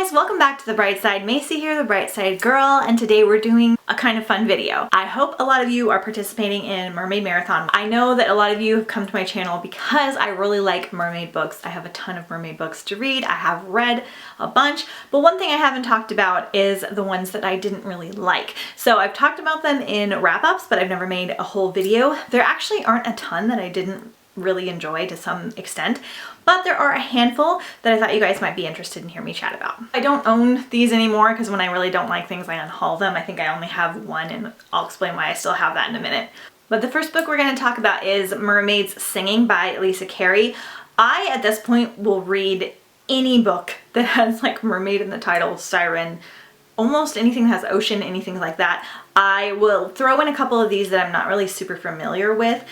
guys, welcome back to The Bright Side. Macy here, the Bright Side girl, and today we're doing a kind of fun video. I hope a lot of you are participating in Mermaid Marathon. I know that a lot of you have come to my channel because I really like mermaid books. I have a ton of mermaid books to read. I have read a bunch, but one thing I haven't talked about is the ones that I didn't really like. So I've talked about them in wrap-ups, but I've never made a whole video. There actually aren't a ton that I didn't really enjoy to some extent, but there are a handful that I thought you guys might be interested in hearing me chat about. I don't own these anymore because when I really don't like things, I unhaul them. I think I only have one, and I'll explain why I still have that in a minute. But the first book we're going to talk about is Mermaids Singing by Lisa Carey. I, at this point, will read any book that has like mermaid in the title, siren, almost anything that has ocean, anything like that. I will throw in a couple of these that I'm not really super familiar with,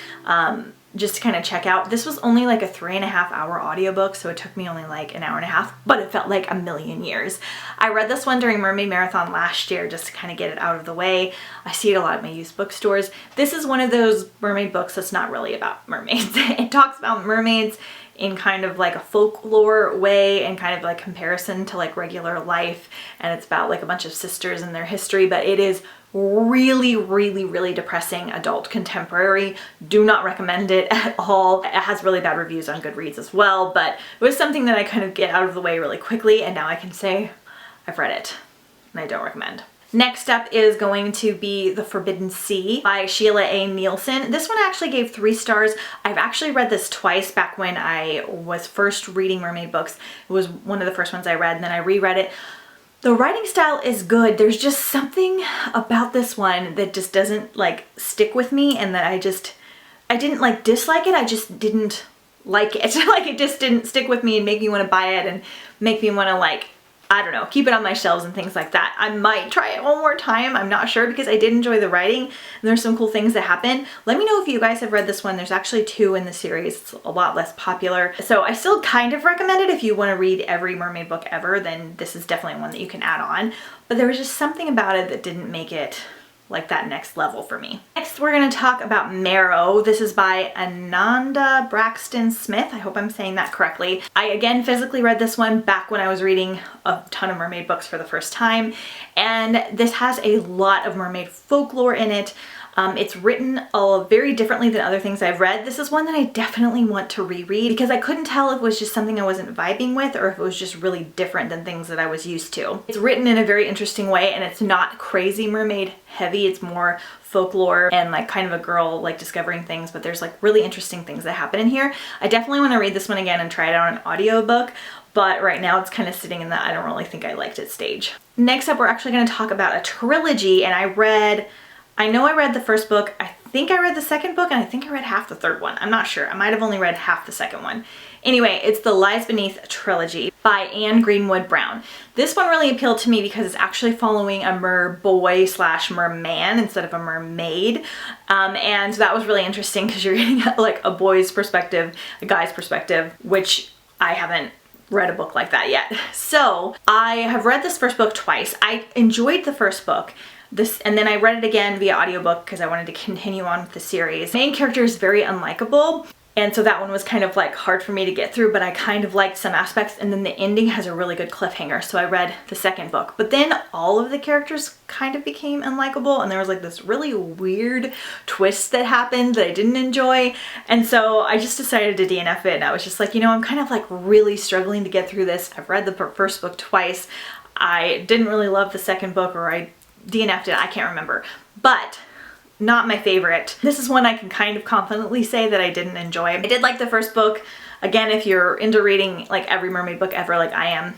just to kind of check out. This was only like a 3.5 hour audiobook, so it took me only like an hour and a half, but it felt like a million years. I read this one during Mermaid Marathon last year just to kind of get it out of the way. I see it a lot at my used bookstores. This is one of those mermaid books that's not really about mermaids. It talks about mermaids in kind of like a folklore way and kind of like comparison to like regular life, and it's about like a bunch of sisters and their history, but it is really depressing adult contemporary. Do not recommend it at all. It has really bad reviews on Goodreads as well, but it was something that I kind of get out of the way really quickly, and now I can say I've read it and I don't recommend. Next up is going to be The Forbidden Sea by Sheila A. Nielsen. This one I actually gave 3 stars. I've actually read this twice back when I was first reading mermaid books. It was one of the first ones I read, and then I reread it. The writing style is good. There's just something about this one that just doesn't like stick with me, and that I didn't like dislike it, I just didn't like it. Like it just didn't stick with me and make me want to buy it and make me want to, like, I don't know, keep it on my shelves and things like that. I might try it one more time, I'm not sure, because I did enjoy the writing and there's some cool things that happen. Let me know if you guys have read this one. There's actually 2 in the series. It's a lot less popular. So I still kind of recommend it. If you want to read every mermaid book ever, then this is definitely one that you can add on. But there was just something about it that didn't make it like that next level for me. Next, we're going to talk about Marrow. This is by Ananda Braxton Smith. I hope I'm saying that correctly. I again physically read this one back when I was reading a ton of mermaid books for the first time, and this has a lot of mermaid folklore in it. It's written very differently than other things I've read. This is one that I definitely want to reread because I couldn't tell if it was just something I wasn't vibing with or if it was just really different than things that I was used to. It's written in a very interesting way, and it's not crazy mermaid heavy. It's more folklore and like kind of a girl like discovering things, but there's like really interesting things that happen in here. I definitely want to read this one again and try it out on an audiobook, but right now it's kind of sitting in that I don't really think I liked it stage. Next up, we're actually going to talk about a trilogy, and I know I read the first book, I think I read the second book, and I think I read half the third one. I'm not sure. I might have only read half the second one. Anyway, it's the Lies Beneath trilogy by Anne Greenwood Brown. This one really appealed to me because it's actually following a merboy/merman instead of a mermaid. And that was really interesting because you're getting like a boy's perspective, a guy's perspective, which I haven't read a book like that yet. So I have read this first book twice. I enjoyed the first book. And then I read it again via audiobook because I wanted to continue on with the series. The main character is very unlikable, and so that one was kind of like hard for me to get through, but I kind of liked some aspects, and then the ending has a really good cliffhanger, so I read the second book. But then all of the characters kind of became unlikable, and there was like this really weird twist that happened that I didn't enjoy, and so I just decided to DNF it, and I was just like, you know, I'm kind of like really struggling to get through this. I've read the first book twice. I didn't really love the second book, or I DNF'd it, I can't remember, but not my favorite. This is one I can kind of confidently say that I didn't enjoy. I did like the first book. Again, if you're into reading like every mermaid book ever like I am,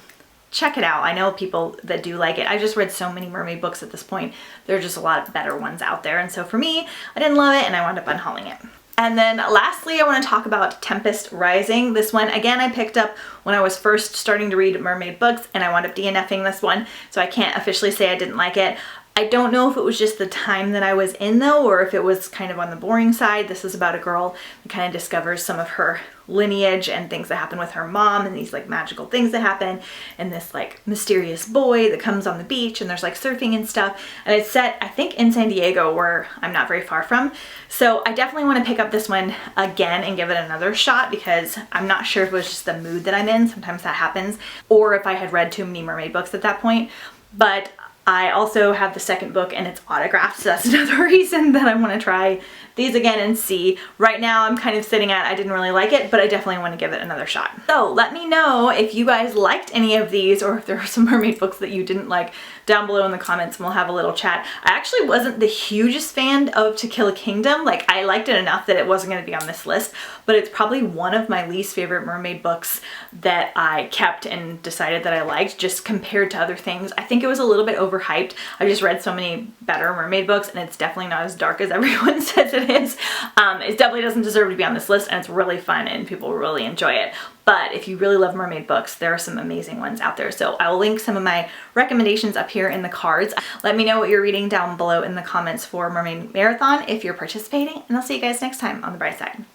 check it out. I know people that do like it. I just read so many mermaid books at this point. There are just a lot of better ones out there, and so for me, I didn't love it and I wound up unhauling it. And then lastly, I want to talk about Tempest Rising. This one, again, I picked up when I was first starting to read mermaid books, and I wound up DNFing this one, so I can't officially say I didn't like it. I don't know if it was just the time that I was in though, or if it was kind of on the boring side. This is about a girl that kind of discovers some of her lineage and things that happen with her mom, and these like magical things that happen, and this like mysterious boy that comes on the beach, and there's like surfing and stuff. And it's set, I think, in San Diego, where I'm not very far from. So I definitely want to pick up this one again and give it another shot, because I'm not sure if it was just the mood that I'm in. Sometimes that happens, or if I had read too many mermaid books at that point. But I also have the second book and it's autographed, so that's another reason that I want to try these again and see. Right now I'm kind of sitting at, I didn't really like it, but I definitely want to give it another shot. So let me know if you guys liked any of these, or if there are some mermaid books that you didn't like, down below in the comments, and we'll have a little chat. I actually wasn't the hugest fan of To Kill a Kingdom. Like, I liked it enough that it wasn't going to be on this list, but it's probably one of my least favorite mermaid books that I kept and decided that I liked, just compared to other things. I think it was a little bit overhyped. I just read so many better mermaid books, and it's definitely not as dark as everyone says it is. It definitely doesn't deserve to be on this list, and it's really fun and people really enjoy it. But if you really love mermaid books, there are some amazing ones out there. So I will link some of my recommendations up here in the cards. Let me know what you're reading down below in the comments for Mermaid Marathon if you're participating, and I'll see you guys next time on The Bright Side.